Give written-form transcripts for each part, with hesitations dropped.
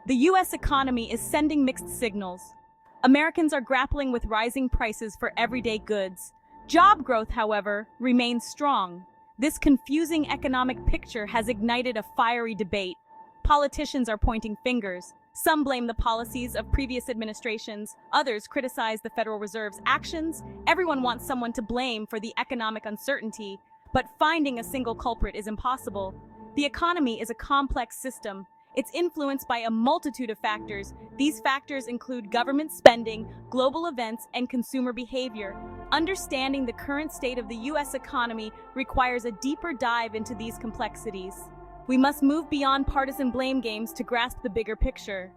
The U.S. economy is sending mixed signals. Americans are grappling with rising prices for everyday goods. Job growth, however, remains strong. This confusing economic picture has ignited a fiery debate. Politicians are pointing fingers. Some blame the policies of previous administrations, others criticize the Federal Reserve's actions. Everyone wants someone to blame for the economic uncertainty, but finding a single culprit is impossible. The economy is a complex system. It's influenced by a multitude of factors. These factors include government spending, global events, and consumer behavior. Understanding the current state of the U.S. economy requires a deeper dive into these complexities. We must move beyond partisan blame games to grasp the bigger picture.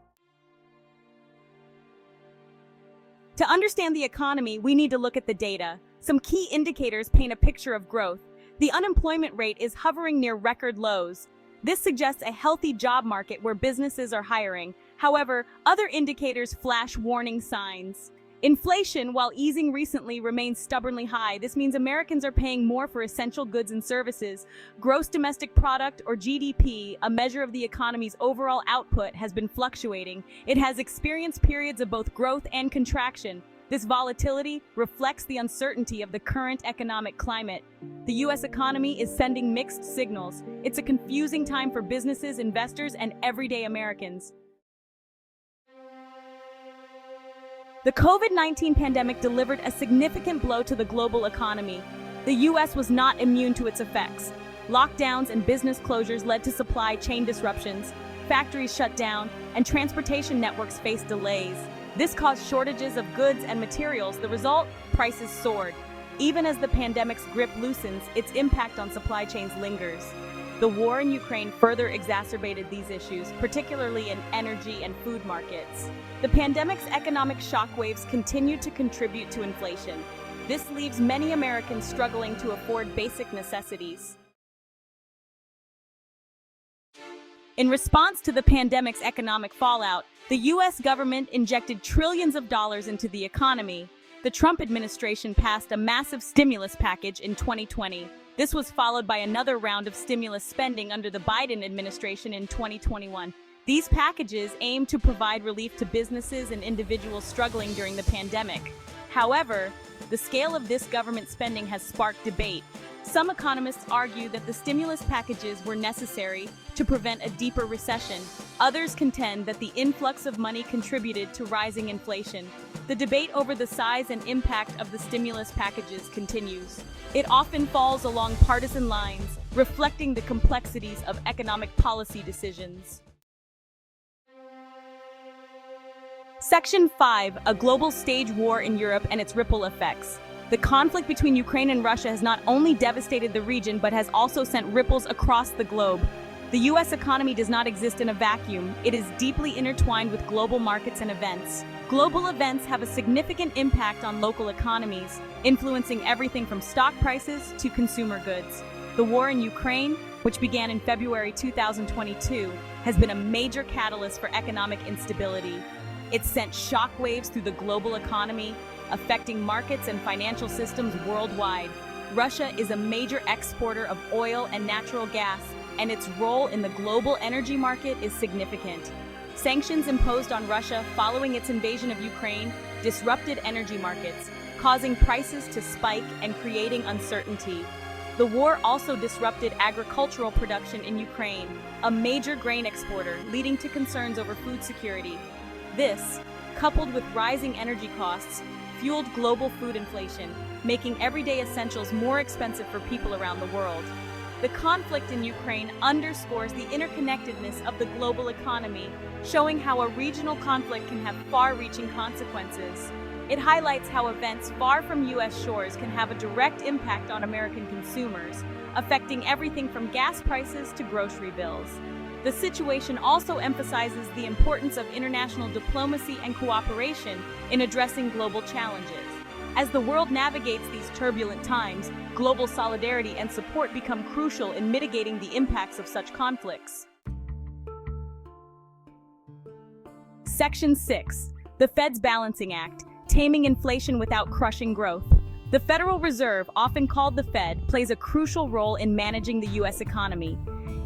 To understand the economy, we need to look at the data. Some key indicators paint a picture of growth. The unemployment rate is hovering near record lows. This suggests a healthy job market where businesses are hiring. However, other indicators flash warning signs. Inflation, while easing recently, remains stubbornly high. This means Americans are paying more for essential goods and services. Gross domestic product, or GDP, a measure of the economy's overall output, has been fluctuating. It has experienced periods of both growth and contraction. This volatility reflects the uncertainty of the current economic climate. The U.S. economy is sending mixed signals. It's a confusing time for businesses, investors, and everyday Americans. The COVID-19 pandemic delivered a significant blow to the global economy. The U.S. was not immune to its effects. Lockdowns and business closures led to supply chain disruptions, factories shut down, and transportation networks faced delays. This caused shortages of goods and materials. The result? Prices soared. Even as the pandemic's grip loosens, its impact on supply chains lingers. The war in Ukraine further exacerbated these issues, particularly in energy and food markets. The pandemic's economic shockwaves continue to contribute to inflation. This leaves many Americans struggling to afford basic necessities. In response to the pandemic's economic fallout, the U.S. government injected trillions of dollars into the economy. The Trump administration passed a massive stimulus package in 2020. This was followed by another round of stimulus spending under the Biden administration in 2021. These packages aim to provide relief to businesses and individuals struggling during the pandemic. However, the scale of this government spending has sparked debate. Some economists argue that the stimulus packages were necessary to prevent a deeper recession. Others contend that the influx of money contributed to rising inflation. The debate over the size and impact of the stimulus packages continues. It often falls along partisan lines, reflecting the complexities of economic policy decisions. Section 5: A global stage war in Europe and its ripple effects. The conflict between Ukraine and Russia has not only devastated the region but has also sent ripples across the globe. The U.S. economy does not exist in a vacuum. It is deeply intertwined with global markets and events. Global events have a significant impact on local economies, influencing everything from stock prices to consumer goods. The war in Ukraine, which began in February 2022, has been a major catalyst for economic instability. It sent shockwaves through the global economy, affecting markets and financial systems worldwide. Russia is a major exporter of oil and natural gas, and its role in the global energy market is significant. Sanctions imposed on Russia following its invasion of Ukraine disrupted energy markets, causing prices to spike and creating uncertainty. The war also disrupted agricultural production in Ukraine, a major grain exporter, leading to concerns over food security. This, coupled with rising energy costs, fueled global food inflation, making everyday essentials more expensive for people around the world. The conflict in Ukraine underscores the interconnectedness of the global economy, showing how a regional conflict can have far-reaching consequences. It highlights how events far from U.S. shores can have a direct impact on American consumers, affecting everything from gas prices to grocery bills. The situation also emphasizes the importance of international diplomacy and cooperation in addressing global challenges. As the world navigates these turbulent times, global solidarity and support become crucial in mitigating the impacts of such conflicts. Section 6: The Fed's Balancing Act, Taming Inflation Without Crushing Growth. The Federal Reserve, often called the Fed, plays a crucial role in managing the U.S. economy.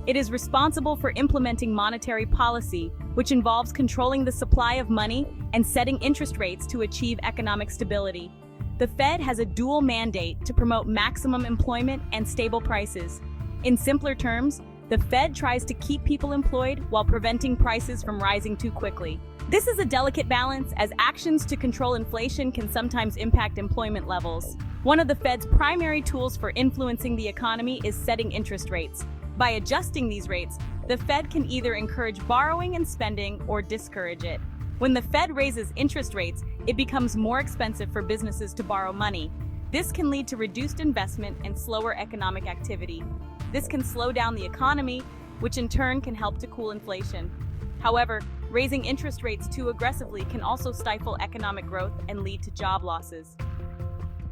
It is responsible for implementing monetary policy, which involves controlling the supply of money and setting interest rates to achieve economic stability. The Fed has a dual mandate to promote maximum employment and stable prices. In simpler terms, the Fed tries to keep people employed while preventing prices from rising too quickly. This is a delicate balance, as actions to control inflation can sometimes impact employment levels. One of the Fed's primary tools for influencing the economy is setting interest rates. By adjusting these rates, the Fed can either encourage borrowing and spending or discourage it. When the Fed raises interest rates, it becomes more expensive for businesses to borrow money. This can lead to reduced investment and slower economic activity. This can slow down the economy, which in turn can help to cool inflation. However, raising interest rates too aggressively can also stifle economic growth and lead to job losses.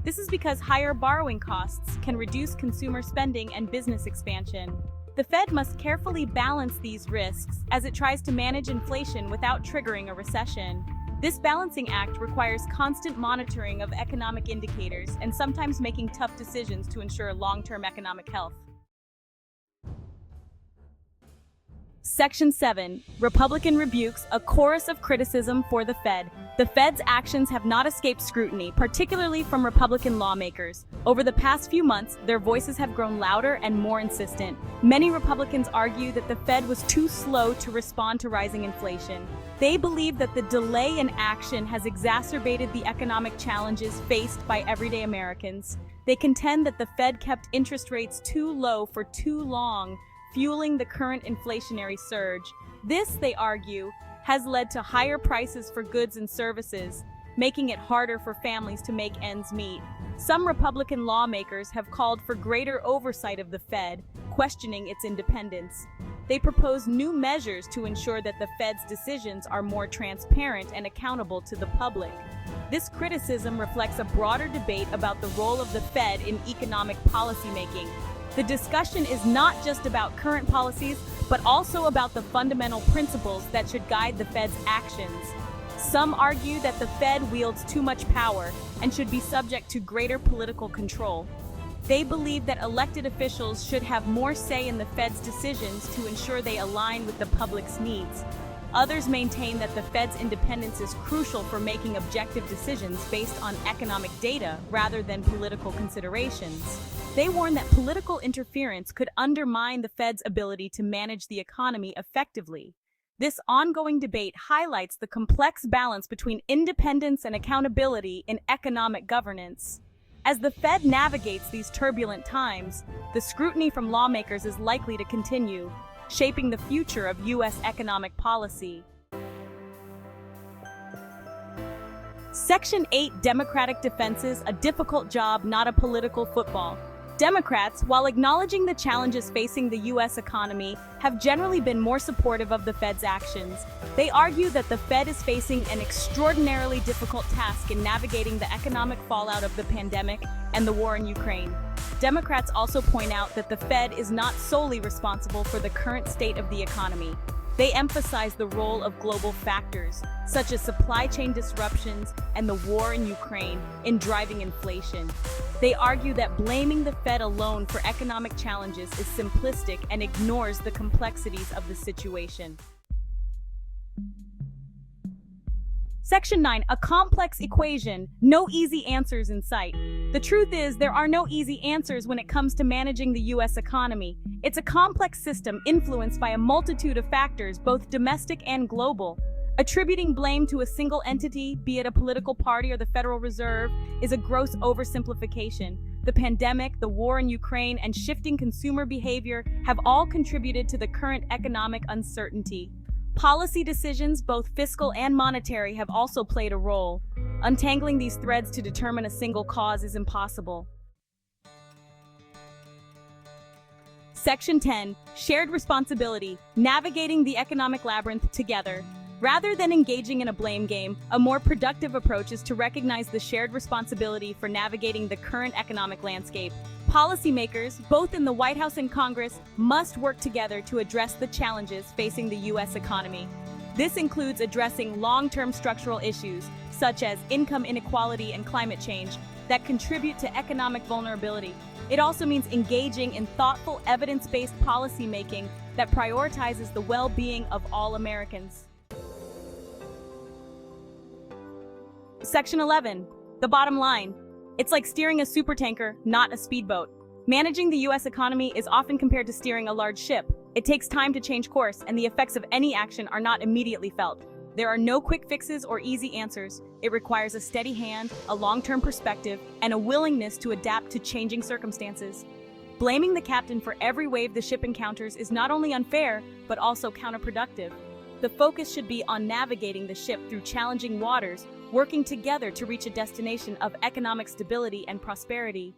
This is because higher borrowing costs can reduce consumer spending and business expansion. The Fed must carefully balance these risks as it tries to manage inflation without triggering a recession. This balancing act requires constant monitoring of economic indicators and sometimes making tough decisions to ensure long-term economic health. Section 7. Republican rebukes, a chorus of criticism for the Fed. The Fed's actions have not escaped scrutiny, particularly from Republican lawmakers. Over the past few months, their voices have grown louder and more insistent. Many Republicans argue that the Fed was too slow to respond to rising inflation. They believe that the delay in action has exacerbated the economic challenges faced by everyday Americans. They contend that the Fed kept interest rates too low for too long, fueling the current inflationary surge. This, they argue, has led to higher prices for goods and services, making it harder for families to make ends meet. Some Republican lawmakers have called for greater oversight of the Fed, questioning its independence. They propose new measures to ensure that the Fed's decisions are more transparent and accountable to the public. This criticism reflects a broader debate about the role of the Fed in economic policymaking. The discussion is not just about current policies, but also about the fundamental principles that should guide the Fed's actions. Some argue that the Fed wields too much power and should be subject to greater political control. They believe that elected officials should have more say in the Fed's decisions to ensure they align with the public's needs. Others maintain that the Fed's independence is crucial for making objective decisions based on economic data rather than political considerations. They warn that political interference could undermine the Fed's ability to manage the economy effectively. This ongoing debate highlights the complex balance between independence and accountability in economic governance. As the Fed navigates these turbulent times, the scrutiny from lawmakers is likely to continue, shaping the future of U.S. economic policy. Section 8. Democratic defenses, a difficult job, not a political football. Democrats, while acknowledging the challenges facing the U.S. economy, have generally been more supportive of the Fed's actions. They argue that the Fed is facing an extraordinarily difficult task in navigating the economic fallout of the pandemic and the war in Ukraine. Democrats also point out that the Fed is not solely responsible for the current state of the economy. They emphasize the role of global factors, such as supply chain disruptions and the war in Ukraine, in driving inflation. They argue that blaming the Fed alone for economic challenges is simplistic and ignores the complexities of the situation. Section 9. A complex equation, no easy answers in sight. The truth is, there are no easy answers when it comes to managing the U.S. economy. It's a complex system influenced by a multitude of factors, both domestic and global. Attributing blame to a single entity, be it a political party or the Federal Reserve, is a gross oversimplification. The pandemic, the war in Ukraine, and shifting consumer behavior have all contributed to the current economic uncertainty. Policy decisions, both fiscal and monetary, have also played a role. Untangling these threads to determine a single cause is impossible. Section 10. Shared responsibility, navigating the economic labyrinth together. Rather than engaging in a blame game, a more productive approach is to recognize the shared responsibility for navigating the current economic landscape. Policymakers, both in the White House and Congress, must work together to address the challenges facing the U.S. economy. This includes addressing long-term structural issues, such as income inequality and climate change, that contribute to economic vulnerability. It also means engaging in thoughtful, evidence-based policymaking that prioritizes the well-being of all Americans. Section 11. The bottom line. It's like steering a supertanker, not a speedboat. Managing the U.S. economy is often compared to steering a large ship. It takes time to change course, and the effects of any action are not immediately felt. There are no quick fixes or easy answers. It requires a steady hand, a long-term perspective, and a willingness to adapt to changing circumstances. Blaming the captain for every wave the ship encounters is not only unfair, but also counterproductive. The focus should be on navigating the ship through challenging waters, working together to reach a destination of economic stability and prosperity.